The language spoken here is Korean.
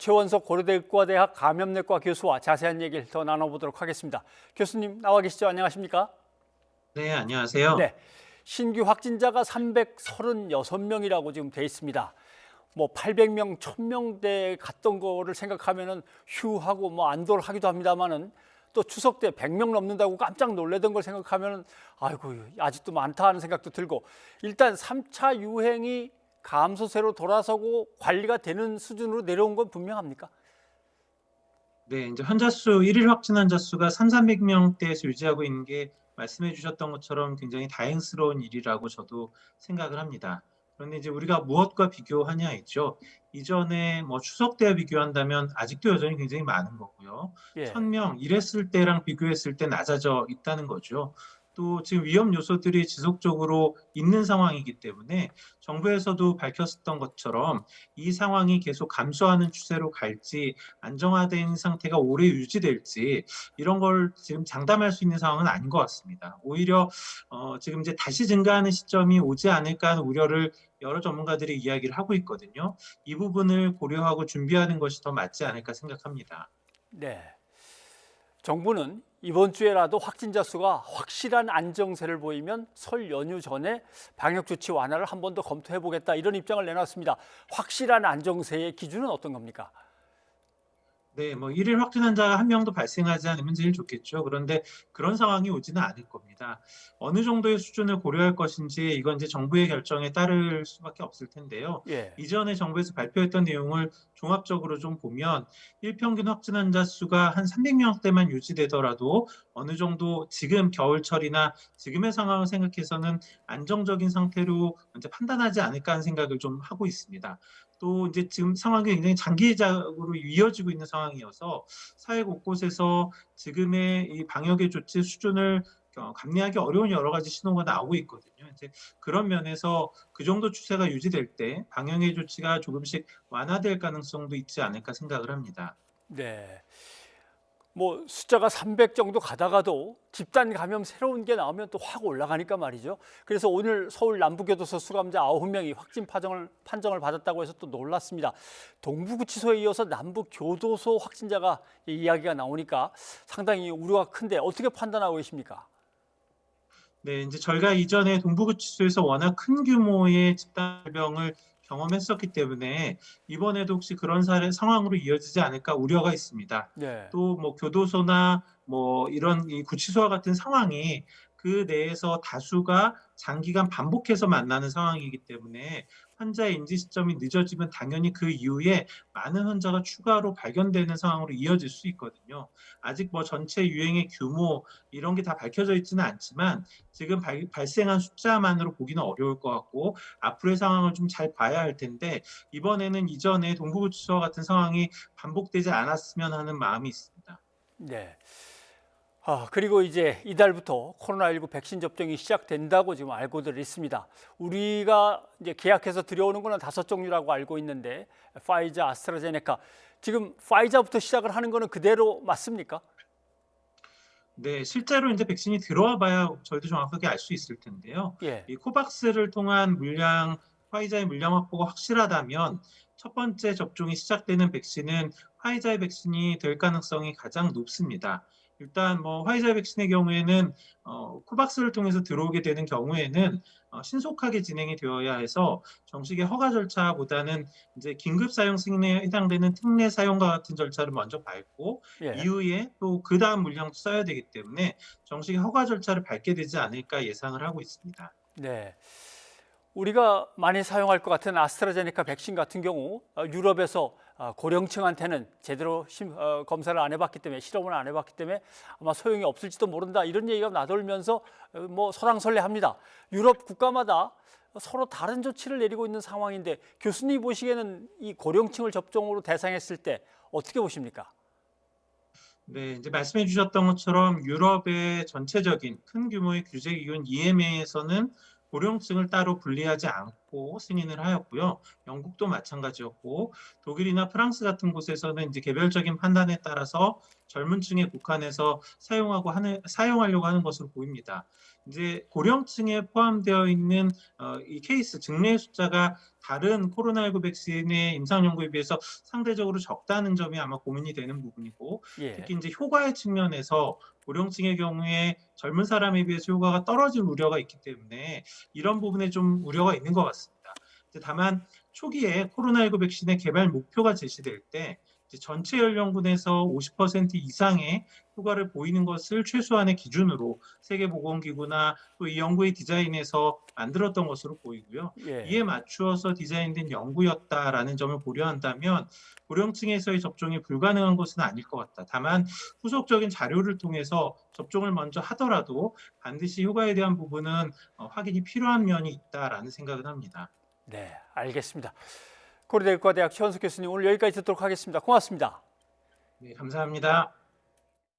최원석 고려대 의과대학 감염내과 교수와 자세한 얘기를 더 나눠보도록 하겠습니다. 교수님 나와 계시죠? 안녕하십니까? 네, 안녕하세요. 네, 신규 확진자가 336명이라고 지금 돼 있습니다. 뭐 800명, 1000명대 갔던 거를 생각하면은 휴하고 뭐 안도하기도 합니다만은 또 추석 때 100명 넘는다고 깜짝 놀라던 걸 생각하면은 아이고 아직도 많다 하는 생각도 들고, 일단 3차 유행이 감소세로 돌아서고 관리가 되는 수준으로 내려온 건 분명합니까? 네, 이제 환자 수, 일일 확진 환자 수가 300~400명대에서 유지하고 있는 게 말씀해 주셨던 것처럼 굉장히 다행스러운 일이라고 저도 생각을 합니다. 그런데 이제 우리가 무엇과 비교하냐이죠. 이전에 뭐 추석 때와 비교한다면 아직도 여전히 굉장히 많은 거고요. 예. 1000명 이랬을 때랑 비교했을 때 낮아져 있다는 거죠. 또 지금 위험 요소들이 지속적으로 있는 상황이기 때문에 정부에서도 밝혔었던 것처럼 이 상황이 계속 감소하는 추세로 갈지, 안정화된 상태가 오래 유지될지 이런 걸 지금 장담할 수 있는 상황은 아닌 것 같습니다. 오히려 지금 이제 다시 증가하는 시점이 오지 않을까 하는 우려를 여러 전문가들이 이야기를 하고 있거든요. 이 부분을 고려하고 준비하는 것이 더 맞지 않을까 생각합니다. 네. 정부는 이번 주에라도 확진자 수가 확실한 안정세를 보이면 설 연휴 전에 방역 조치 완화를 한 번 더 검토해 보겠다, 이런 입장을 내놨습니다. 확실한 안정세의 기준은 어떤 겁니까? 네, 뭐 일일 확진 환자가 한 명도 발생하지 않으면 제일 좋겠죠. 그런데 그런 상황이 오지는 않을 겁니다. 어느 정도의 수준을 고려할 것인지 이건 이제 정부의 결정에 따를 수밖에 없을 텐데요. 예. 이전에 정부에서 발표했던 내용을 종합적으로 좀 보면 일평균 확진 환자 수가 한 300명대만 유지되더라도 어느 정도 지금 겨울철이나 지금의 상황을 생각해서는 안정적인 상태로 이제 판단하지 않을까 하는 생각을 좀 하고 있습니다. 또 이제 지금 상황이 굉장히 장기적으로 이어지고 있는 상황이어서 사회 곳곳에서 지금의 이 방역의 조치 수준을 감내하기 어려운 여러 가지 신호가 나오고 있거든요. 이제 그런 면에서 그 정도 추세가 유지될 때 방역의 조치가 조금씩 완화될 가능성도 있지 않을까 생각을 합니다. 네. 뭐 숫자가 300 정도 가다가도 집단 감염 새로운 게 나오면 또 확 올라가니까 말이죠. 그래서 오늘 서울 남부교도소 수감자 9명이 확진 판정을 받았다고 해서 또 놀랐습니다. 동부구치소에 이어서 남부교도소 확진자가 이야기가 나오니까 상당히 우려가 큰데 어떻게 판단하고 계십니까? 네, 이제 저희가 이전에 동부구치소에서 워낙 큰 규모의 집단병을 경험했었기 때문에 이번에도 혹시 그런 상황으로 이어지지 않을까 우려가 있습니다. 네. 또 뭐 교도소나 뭐 이런 이 구치소와 같은 상황이 그 내에서 다수가 장기간 반복해서 만나는 상황이기 때문에 환자의 인지 시점이 늦어지면 당연히 그 이후에 많은 환자가 추가로 발견되는 상황으로 이어질 수 있거든요. 아직 뭐 전체 유행의 규모 이런 게 다 밝혀져 있지는 않지만 지금 발생한 숫자만으로 보기는 어려울 것 같고 앞으로의 상황을 좀 잘 봐야 할 텐데 이번에는 이전에 동부구치소와 같은 상황이 반복되지 않았으면 하는 마음이 있습니다. 네. 그리고 이제 이달부터 코로나19 백신 접종이 시작된다고 지금 알고들 있습니다. 우리가 이제 계약해서 들여오는 거는 5종류라고 알고 있는데, 파이자, 아스트라제네카, 지금 파이자부터 시작을 하는 거는 그대로 맞습니까? 네, 실제로 이제 백신이 들어와 봐야 저희도 정확하게 알 수 있을 텐데요. 예. 이 코박스를 통한 화이자의 물량 확보가 확실하다면 첫 번째 접종이 시작되는 백신은 화이자의 백신이 될 가능성이 가장 높습니다. 일단 뭐 화이자 백신의 경우에는 코박스를 통해서 들어오게 되는 경우에는 신속하게 진행이 되어야 해서 정식의 허가 절차보다는 이제 긴급 사용 승인에 해당되는 특례 사용과 같은 절차를 먼저 밟고 예. 이후에 또 그다음 물량도 써야 되기 때문에 정식 허가 절차를 밟게 되지 않을까 예상을 하고 있습니다. 네. 우리가 많이 사용할 것 같은 아스트라제네카 백신 같은 경우 유럽에서 고령층한테는 제대로 검사를 안 해봤기 때문에, 실험을 안 해봤기 때문에 아마 소용이 없을지도 모른다, 이런 얘기가 나돌면서 뭐 설왕설래합니다. 유럽 국가마다 서로 다른 조치를 내리고 있는 상황인데, 교수님 보시기에는 이 고령층을 접종으로 대상했을 때 어떻게 보십니까? 네, 이제 말씀해 주셨던 것처럼 유럽의 전체적인 큰 규모의 규제 기구인 EMA에서는 고령층을 따로 분리하지 않고 했고 승인을 하였고요. 영국도 마찬가지였고 독일이나 프랑스 같은 곳에서는 이제 개별적인 판단에 따라서 젊은 층에 국한해서 사용하려고 하는 것으로 보입니다. 이제 고령층에 포함되어 있는 이 케이스 증례 숫자가 다른 코로나19 백신의 임상 연구에 비해서 상대적으로 적다는 점이 아마 고민이 되는 부분이고 예. 특히 이제 효과의 측면에서 고령층의 경우에 젊은 사람에 비해서 효과가 떨어질 우려가 있기 때문에 이런 부분에 좀 우려가 있는 것 같습니다. 다만 초기에 코로나19 백신의 개발 목표가 제시될 때 전체 연령군에서 50% 이상의 효과를 보이는 것을 최소한의 기준으로 세계보건기구나 또 이 연구의 디자인에서 만들었던 것으로 보이고요. 예. 이에 맞추어서 디자인된 연구였다라는 점을 고려한다면 고령층에서의 접종이 불가능한 것은 아닐 것 같다. 다만 후속적인 자료를 통해서 접종을 먼저 하더라도 반드시 효과에 대한 부분은 확인이 필요한 면이 있다라는 생각은 합니다. 네, 알겠습니다. 고려대학과 대학 최원석 교수님 오늘 여기까지 듣도록 하겠습니다. 고맙습니다. 네, 감사합니다.